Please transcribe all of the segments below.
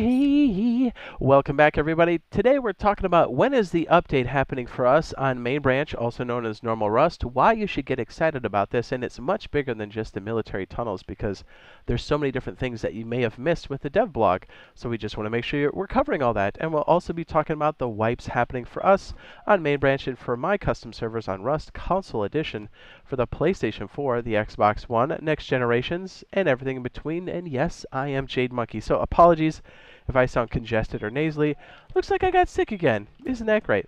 Hey, welcome back everybody. Today we're talking about when is the update happening for us on main branch, also known as normal Rust, why you should get excited about this, and it's much bigger than just the military tunnels because there's so many different things that you may have missed with the dev blog. So we just want to make sure we're covering all that, and we'll also be talking about the wipes happening for us on main branch and for my custom servers on Rust Console Edition for the PlayStation 4, the Xbox One, next generations, and everything in between. And yes, I am Jade Monkey, so apologies if I sound congested or nasally. Looks like I got sick again. Isn't that great?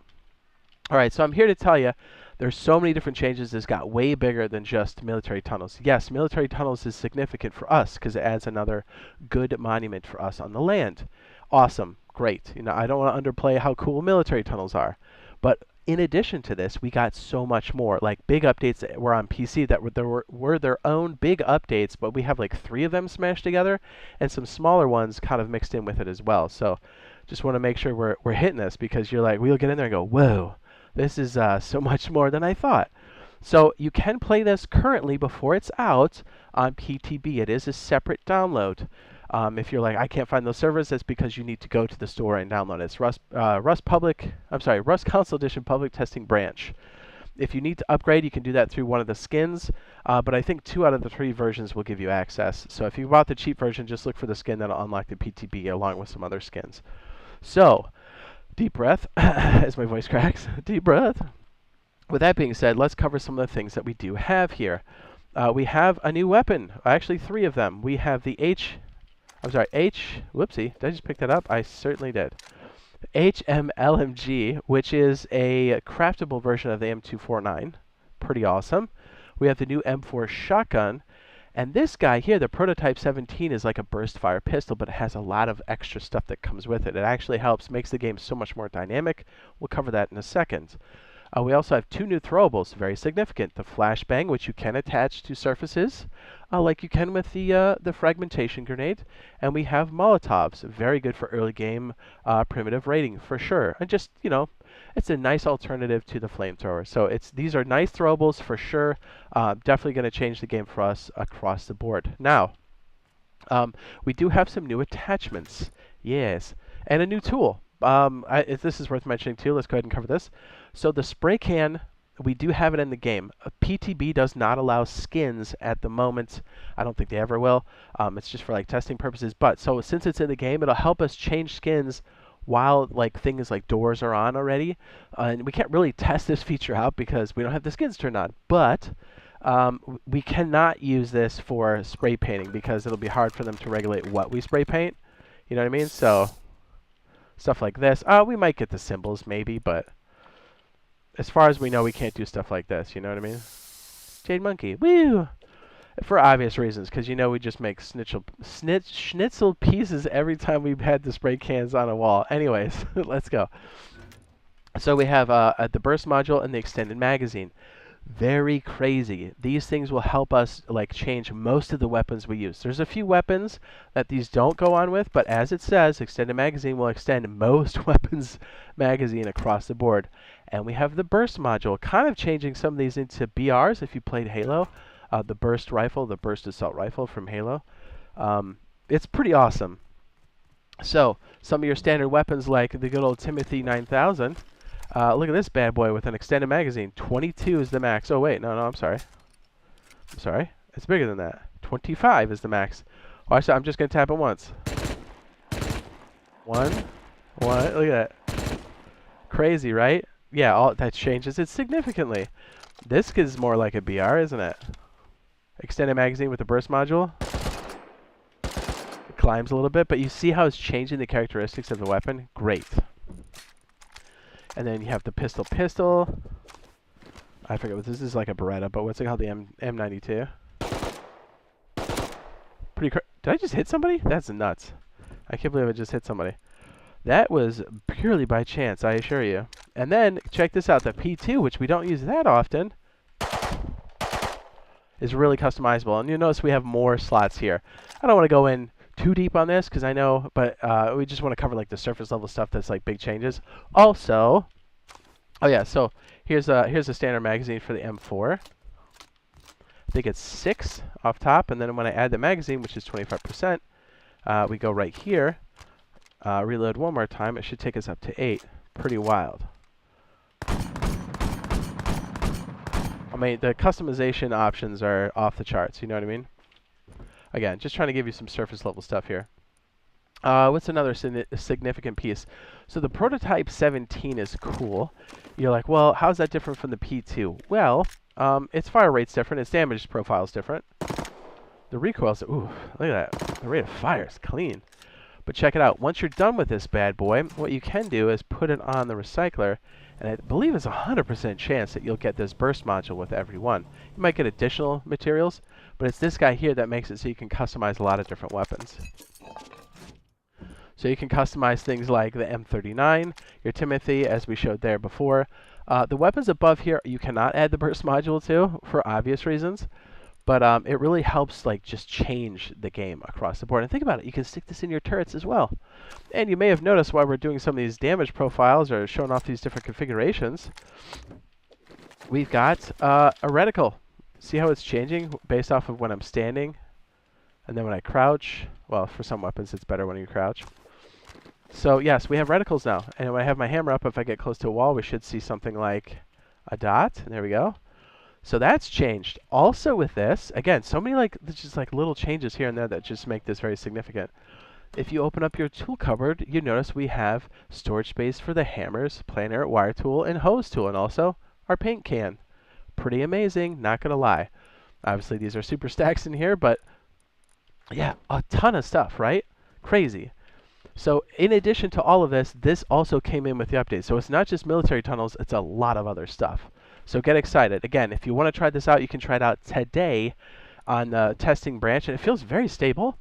All right, so I'm here to tell you there's so many different changes. This got way bigger than just military tunnels. Yes, military tunnels is significant for us because it adds another good monument for us on the land. Awesome, great. You know, I don't want to underplay how cool military tunnels are, but in addition to this, we got so much more, like big updates that were on PC that were their own big updates, but we have like 3 of them smashed together, and some smaller ones kind of mixed in with it as well. So just want to make sure we're hitting this because you're like, we'll get in there and go, whoa, this is so much more than I thought. So you can play this currently before it's out on PTB. It is a separate download. If you're like, I can't find those servers, that's because you need to go to the store and download it. It's Rust Console Edition Public Testing Branch. If you need to upgrade, you can do that through one of the skins, but I think 2 out of the 3 versions will give you access. So if you bought the cheap version, just look for the skin that'll unlock the PTB along with some other skins. So, deep breath as my voice cracks. Deep breath. With that being said, let's cover some of the things that we do have here. We have a new weapon, actually 3 of them. We have the whoopsie, did I just pick that up? I certainly did. HMLMG, which is a craftable version of the M249. Pretty awesome. We have the new M4 shotgun. And this guy here, the Prototype 17, is like a burst fire pistol, but it has a lot of extra stuff that comes with it. It actually makes the game so much more dynamic. We'll cover that in a second. We also have 2 new throwables, very significant. The flashbang, which you can attach to surfaces, like you can with the fragmentation grenade. And we have Molotovs, very good for early game primitive raiding, for sure. And just, you know, it's a nice alternative to the flamethrower. So these are nice throwables for sure. Definitely going to change the game for us across the board. Now, we do have some new attachments. Yes. And a new tool. This is worth mentioning too. Let's go ahead and cover this. So the spray can, we do have it in the game. PTB does not allow skins at the moment. I don't think they ever will. It's just for like testing purposes. But so since it's in the game, it'll help us change skins while like things like doors are on already. And we can't really test this feature out because we don't have the skins turned on. But we cannot use this for spray painting because it'll be hard for them to regulate what we spray paint. You know what I mean? So stuff like this. We might get the symbols maybe, but as far as we know, we can't do stuff like this. You know what I mean? Jade Monkey, woo! For obvious reasons, because you know we just make schnitzel pieces every time we've had the spray cans on a wall. Anyways, let's go. So we have the burst module and the extended magazine. Very crazy. These things will help us like change most of the weapons we use. There's a few weapons that these don't go on with, but as it says, extended magazine will extend most weapons magazine across the board. And we have the burst module, kind of changing some of these into BRs if you played Halo. The burst rifle, the burst assault rifle from Halo. It's pretty awesome. So some of your standard weapons like the good old Timothy 9000. Look at this bad boy with an extended magazine. 22 is the max. Oh, wait. No, I'm sorry. I'm sorry. It's bigger than that. 25 is the max. Watch that. I'm just going to tap it once. One. Look at that. Crazy, right? Yeah, that changes it significantly. This is more like a BR, isn't it? Extended magazine with the burst module. It climbs a little bit, but you see how it's changing the characteristics of the weapon? Great. And then you have the pistol. I forget what this is, like a Beretta, but what's it called? The M92. Did I just hit somebody? That's nuts. I can't believe I just hit somebody. That was purely by chance, I assure you. And then, check this out. The P2, which we don't use that often, is really customizable. And you notice we have more slots here. I don't want to go in too deep on this because I know, but we just want to cover like the surface level stuff that's like big changes. Also, oh yeah, so here's a standard magazine for the M4. I think it's 6 off top, and then when I add the magazine, which is 25%, we go right here. Reload one more time. It should take us up to 8. Pretty wild. I mean, the customization options are off the charts, you know what I mean? Again, just trying to give you some surface level stuff here. What's another significant piece? So the prototype 17 is cool. You're like, well, how's that different from the P2? Well, its fire rate's different, its damage profile's different. The recoil's, ooh, look at that. The rate of fire is clean. But check it out. Once you're done with this bad boy, what you can do is put it on the recycler, and I believe it's a 100% chance that you'll get this burst module with every one. You might get additional materials, but it's this guy here that makes it so you can customize a lot of different weapons. So you can customize things like the M39, your Timothy, as we showed there before. The weapons above here, you cannot add the burst module to, for obvious reasons. But it really helps, like, just change the game across the board. And think about it, you can stick this in your turrets as well. And you may have noticed while we're doing some of these damage profiles or showing off these different configurations, we've got a reticle. See how it's changing based off of when I'm standing? And then when I crouch, well, for some weapons it's better when you crouch. So yes, we have reticles now. And when I have my hammer up, if I get close to a wall, we should see something like a dot. And there we go. So that's changed. Also with this, again, so many just like little changes here and there that just make this very significant. If you open up your tool cupboard, you notice we have storage space for the hammers, planar wire tool, and hose tool, and also our paint can. Pretty amazing, not gonna lie. Obviously these are super stacks in here, but yeah, a ton of stuff, right? Crazy. So in addition to all of this, this also came in with the update. So it's not just military tunnels, it's a lot of other stuff. So get excited. Again, if you want to try this out, you can try it out today on the testing branch, and it feels very stable.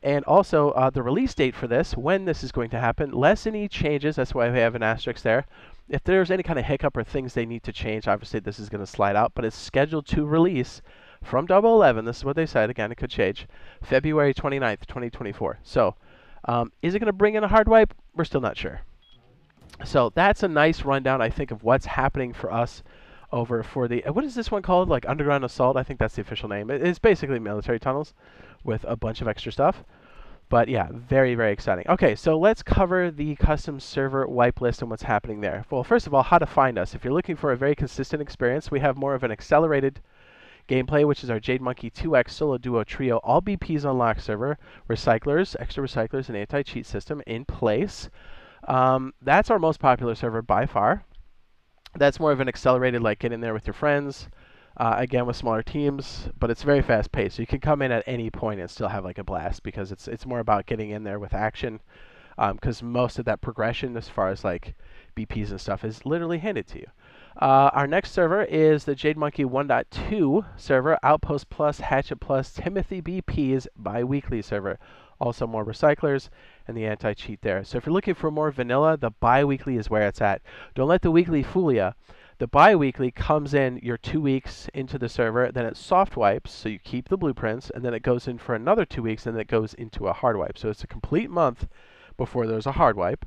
And also, the release date for this, when this is going to happen, less any changes. That's why we have an asterisk there. If there's any kind of hiccup or things they need to change, obviously this is going to slide out, but it's scheduled to release from 011. This is what they said. Again, it could change. February 29th, 2024. So is it going to bring in a hard wipe? We're still not sure. So that's a nice rundown, I think, of what's happening for us over for the, what is this one called? Like Underground Assault? I think that's the official name. It's basically military tunnels with a bunch of extra stuff. But yeah, very, very exciting. Okay, so let's cover the custom server wipe list and what's happening there. Well, first of all, how to find us. If you're looking for a very consistent experience, we have more of an accelerated gameplay, which is our Jade Monkey 2X solo duo trio, all BPs unlocked server, recyclers, extra recyclers, and anti-cheat system in place. That's our most popular server by far. That's more of an accelerated, like get in there with your friends, again with smaller teams, but it's very fast paced. So you can come in at any point and still have like a blast because it's more about getting in there with action. Because most of that progression, as far as like BPs and stuff, is literally handed to you. Our next server is the Jade Monkey 1.2 server, Outpost Plus, Hatchet Plus, Timothy BP's bi-weekly server. Also more recyclers and the anti-cheat there. So if you're looking for more vanilla, the bi-weekly is where it's at. Don't let the weekly fool you. The bi-weekly comes in, you're 2 weeks into the server, then it soft wipes, so you keep the blueprints, and then it goes in for another 2 weeks, and then it goes into a hard wipe. So it's a complete month before there's a hard wipe.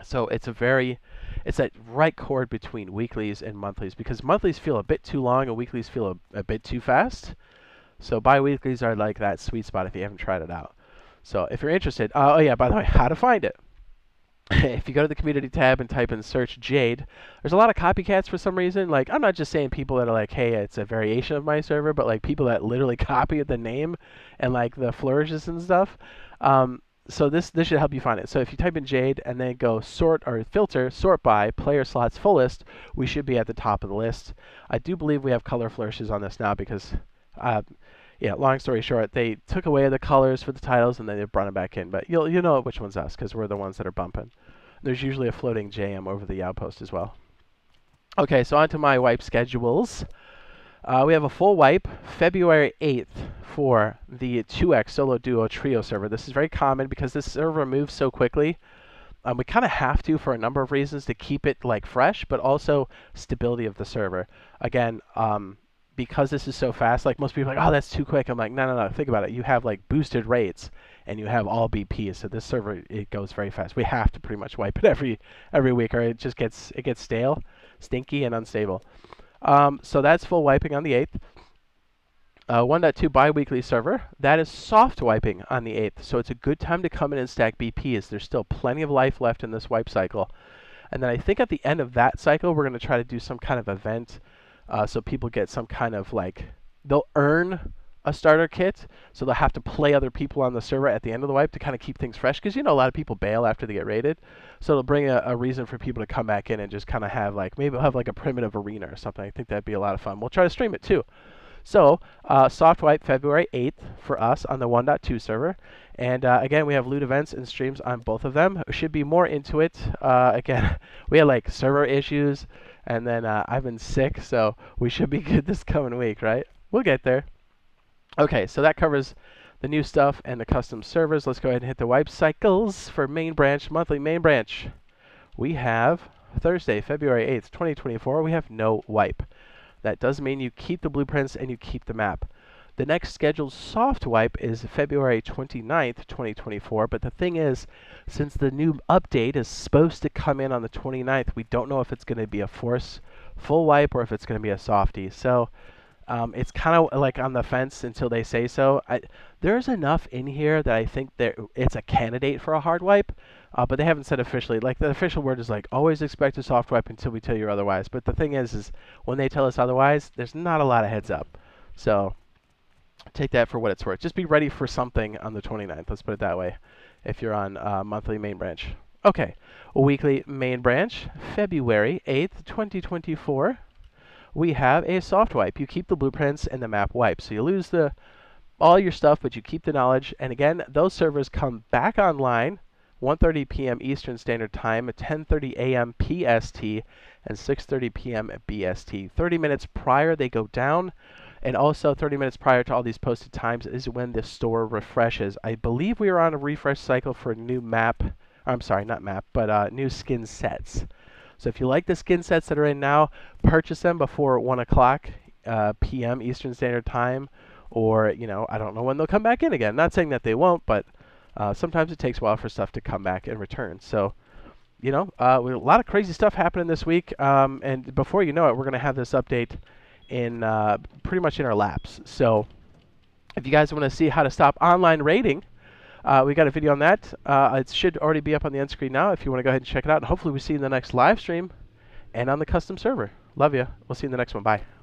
So it's that right chord between weeklies and monthlies, because monthlies feel a bit too long and weeklies feel a bit too fast. So bi-weeklies are like that sweet spot if you haven't tried it out. So if you're interested, oh yeah, by the way, how to find it. If you go to the community tab and type in search Jade, there's a lot of copycats for some reason. Like, I'm not just saying people that are like, hey, it's a variation of my server, but like people that literally copy the name and like the flourishes and stuff. So this should help you find it. So if you type in Jade and then go sort or filter, sort by player slots fullest, we should be at the top of the list. I do believe we have color flourishes on this now because yeah, long story short, they took away the colors for the titles and then they brought them back in. But you'll know which one's us because we're the ones that are bumping. There's usually a floating JM over the outpost as well. Okay, so on to my wipe schedules. We have a full wipe February 8th for the 2X solo duo trio server. This is very common because this server moves so quickly. We kind of have to for a number of reasons to keep it like fresh, but also stability of the server. Again, because this is so fast, like most people are like, oh, that's too quick. I'm like, no, think about it. You have like boosted rates and you have all BPs. So this server, it goes very fast. We have to pretty much wipe it every week or it just gets stale, stinky, and unstable. So that's full wiping on the 8th. 1.2 bi-weekly server, that is soft wiping on the 8th. So it's a good time to come in and stack BPs. There's still plenty of life left in this wipe cycle. And then I think at the end of that cycle, we're going to try to do some kind of event. So people get some kind of like, they'll earn a starter kit. So they'll have to play other people on the server at the end of the wipe to kind of keep things fresh. Because, you know, a lot of people bail after they get raided. So it'll bring a reason for people to come back in and just kind of have like, maybe we'll have like a primitive arena or something. I think that'd be a lot of fun. We'll try to stream it too. So, soft wipe February 8th for us on the 1.2 server. And again, we have loot events and streams on both of them. We should be more into it. Again, we had like server issues, and then I've been sick, so we should be good this coming week, right? We'll get there. Okay, so that covers the new stuff and the custom servers. Let's go ahead and hit the wipe cycles for main branch, monthly main branch. We have Thursday, February 8th, 2024. We have no wipe. That does mean you keep the blueprints and you keep the map. The next scheduled soft wipe is February 29th, 2024, but the thing is, since the new update is supposed to come in on the 29th, we don't know if it's going to be a force full wipe or if it's going to be a softie. So it's kind of like on the fence until they say so. There's enough in here that I think it's a candidate for a hard wipe, but they haven't said officially. Like the official word is like, always expect a soft wipe until we tell you otherwise. But the thing is when they tell us otherwise, there's not a lot of heads up. So take that for what it's worth. Just be ready for something on the 29th. Let's put it that way if you're on monthly main branch. Okay, weekly main branch, February 8th, 2024. We have a soft wipe. You keep the blueprints and the map wipe. So you lose all your stuff, but you keep the knowledge. And again, those servers come back online 1:30 p.m. Eastern Standard Time, 10:30 a.m. PST, and 6:30 p.m. BST. 30 minutes prior, they go down. And also 30 minutes prior to all these posted times is when the store refreshes. I believe we are on a refresh cycle for new map. I'm sorry, not map, but new skin sets. So if you like the skin sets that are in now, purchase them before 1 o'clock p.m. Eastern Standard Time, or, you know, I don't know when they'll come back in again. Not saying that they won't, but sometimes it takes a while for stuff to come back and return. So, you know, a lot of crazy stuff happening this week, and before you know it, we're going to have this update in pretty much in our laps. So if you guys want to see how to stop online raiding, we got a video on that. It should already be up on the end screen now if you want to go ahead and check it out. And hopefully we see you in the next live stream and on the custom server. Love you. We'll see you in the next one. Bye.